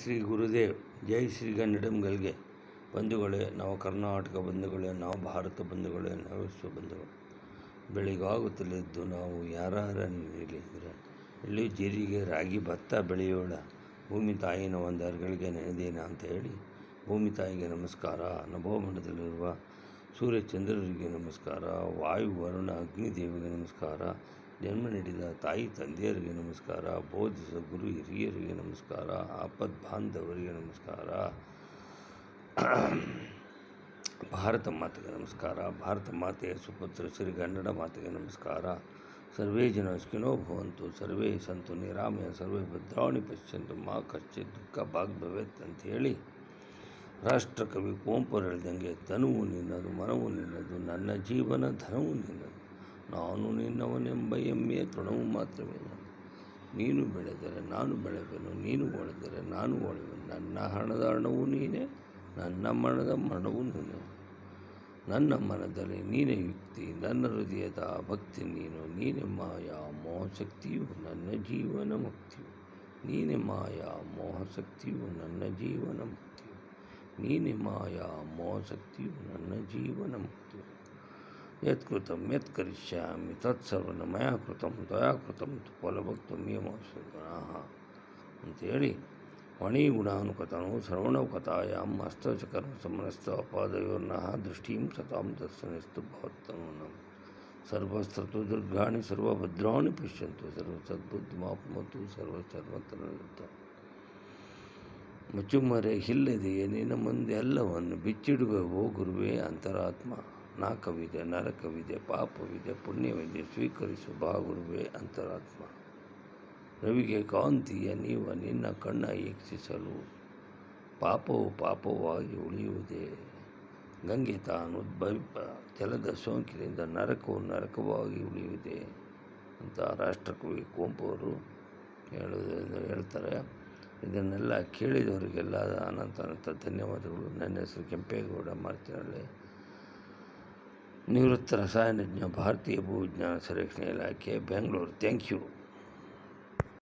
ಶ್ರೀ ಗುರುದೇವ್. ಜೈ ಶ್ರೀ ಗನ್ನಡಂಗಲ್ಗೆ. ಬಂಧುಗಳೇ, ನಾವು ಕರ್ನಾಟಕ ಬಂಧುಗಳೇ, ನಾವು ಭಾರತ ಬಂಧುಗಳೇ, ನಾವು ವಿಶ್ವ ಬಂಧುಗಳು. ಬೆಳಿಗಾಗುತ್ತಲಿದ್ದು ನಾವು ಯಾರಿದ್ರೆ ಎಳ್ಳು ಜೀರಿಗೆ ರಾಗಿ ಭತ್ತ ಬೆಳೆಯೋಳ ಭೂಮಿ ತಾಯಿನ ಒಂದು ಅರ್ಗಳಿಗೆ ನೆನೆದೇನ ಅಂತ ಹೇಳಿ ಭೂಮಿ ತಾಯಿಗೆ ನಮಸ್ಕಾರ. ನಭೋಮಂಡಲದಲ್ಲಿರುವ ಸೂರ್ಯ ಚಂದ್ರರಿಗೆ ನಮಸ್ಕಾರ. ವಾಯು ವರುಣ ಅಗ್ನಿದೇವಿಗೆ ನಮಸ್ಕಾರ. ಜನ್ಮ ನೀಡಿದ ತಾಯಿ ತಂದೆಯರಿಗೆ ನಮಸ್ಕಾರ. ಬೋಧಿಸಿದ ಗುರು ಹಿರಿಯರಿಗೆ ನಮಸ್ಕಾರ. ಆಪದ್ ಬಾಂಧವರಿಗೆ ನಮಸ್ಕಾರ. ಭಾರತ ಮಾತೆಗೆ ನಮಸ್ಕಾರ. ಭಾರತ ಮಾತೆಯ ಸುಪುತ್ರ ಶ್ರೀ ಕನ್ನಡ ಮಾತೆಗೆ ನಮಸ್ಕಾರ. ಸರ್ವೇ ಜನ ಸುಖಿನೋ ಭವಂತು, ಸರ್ವೇ ಸಂತು ನಿರಾಮಯ, ಸರ್ವೇ ಭದ್ರಾಣಿ ಪಶ್ಯಂತು, ಮಾ ಕಶ್ಚಿತ್ ದುಃಖ ಭಾಗ್ ಭವೇತ್ ಅಂಥೇಳಿ ರಾಷ್ಟ್ರಕವಿ ಕುವೆಂಪು ಹೇಳಿದಂಗೆ, ತನುವು ನಿನ್ನದು, ಮನವು ನಿನ್ನದು, ನನ್ನ ಜೀವನ ಧನವು ನಿನ್ನದು, ನಾನು ನಿನ್ನವನೆಂಬ ಹೆಮ್ಮೆಯ ತೃಣವು ಮಾತ್ರವೇ ನಾನು. ನೀನು ಬೆಳೆದರೆ ನಾನು ಬೆಳೆವೆನು, ನೀನು ಒಳೆದರೆ ನಾನು ಒಳೆವೆನು. ನನ್ನ ಹಣದ ಹಣವು ನೀನೇ, ನನ್ನ ಮನದ ಮರಣವು ನೀನು. ನನ್ನ ಮನದಲ್ಲಿ ನೀನೇ ಯುಕ್ತಿ, ನನ್ನ ಹೃದಯದ ಭಕ್ತಿ ನೀನು. ನೀನೆ ಮಾಯಾ ಮೋಹಶಕ್ತಿಯು ನನ್ನ ಜೀವನ ಮುಕ್ತಿಯು. ನೀನೆ ಮಾಯಾ ಮೋಹಶಕ್ತಿಯು ನನ್ನ ಜೀವನ ಮುಕ್ತಿಯು. ನೀನೆ ಮಾಯಾ ಮೋಹಶಕ್ತಿಯು ನನ್ನ ಜೀವನ ಮುಕ್ತಿಯು. ಯತ್ಕೃತಂ ಯತ್ ಕರಿಷ್ಯಾಮಿ ತತ್ಸರ್ವಂ ಮಯಾ ಕೃತಂ ತ್ವಯಾ ಕೃತಂ ಫಲಭಕ್ತುಮೇವಾಶ್ವತಃ ಅಂಥೇಳಿ ವಾಣಿ ಗುಣಾನುಕಥನೋ ಶ್ರವಣಕಥಾಯಾಂ ಹಸ್ತಚಕರ್ಮ ಸಮನಸ್ಥ ಅಪಾದಯೋರ್ನಃ ದೃಷ್ಟಿಂ ಸತಾಂ ದರ್ಶನಸ್ತು ಭವತ್ತನೂನಂ ಸರ್ವಸ್ತ್ರತು ದುರ್ಗಾಣಿ ಸರ್ವಭದ್ರಾಣಿ ಪಶ್ಯಂತು ಸರ್ವಸದ್ಬುದ್ಧಿಮಾಪ್ನೋತು ಸರ್ವಸರ್ವತರಯುತ. ಮುಚ್ಚುಮರೆ ಇಲ್ಲದೆಯೇ ನಿನ್ನ ಮುಂದೆ ಎಲ್ಲವನ್ನು ಬಿಚ್ಚಿಡುವೆ ಓ ಗುರುವೇ ಅಂತರಾತ್ಮ. ನಾಕವಿದೆ, ನರಕವಿದೆ, ಪಾಪವಿದೆ, ಪುಣ್ಯವಿದೆ, ಸ್ವೀಕರಿಸು ಬಾ ಗುರುವೇ ಅಂತರಾತ್ಮ. ರವಿಗೆ ಕಾಂತಿಯ ನೀವ ನಿನ್ನ ಕಣ್ಣ ಈಕ್ಷಿಸಲು ಪಾಪವು ಪಾಪವಾಗಿ ಉಳಿಯುವುದೇ. ಗಂಗೆ ತಾನು ಉದ್ಭವಿಪ ಜಲದ ಸೋಂಕಿನಿಂದ ನರಕವು ನರಕವಾಗಿ ಉಳಿಯುವುದೇ ಅಂತ ರಾಷ್ಟ್ರಕವಿ ಕುವೆಂಪು ಅವರು ಹೇಳ್ತಾರೆ. ಇದನ್ನೆಲ್ಲ ಕೇಳಿದವರಿಗೆಲ್ಲ ಅನಂತ ಅನಂತ ಧನ್ಯವಾದಗಳು. ನನ್ನ ಹೆಸರು ಕೆಂಪೇಗೌಡ ಮಾರ್ತಿನಹಳ್ಳಿ, ನಿವೃತ್ತ ರಸಾಯನಜ್ಞ, ಭಾರತೀಯ ಭೂವಿಜ್ಞಾನ ಸರ್ವೇಕ್ಷಣಾ ಇಲಾಖೆ, ಬೆಂಗಳೂರು. Thank you.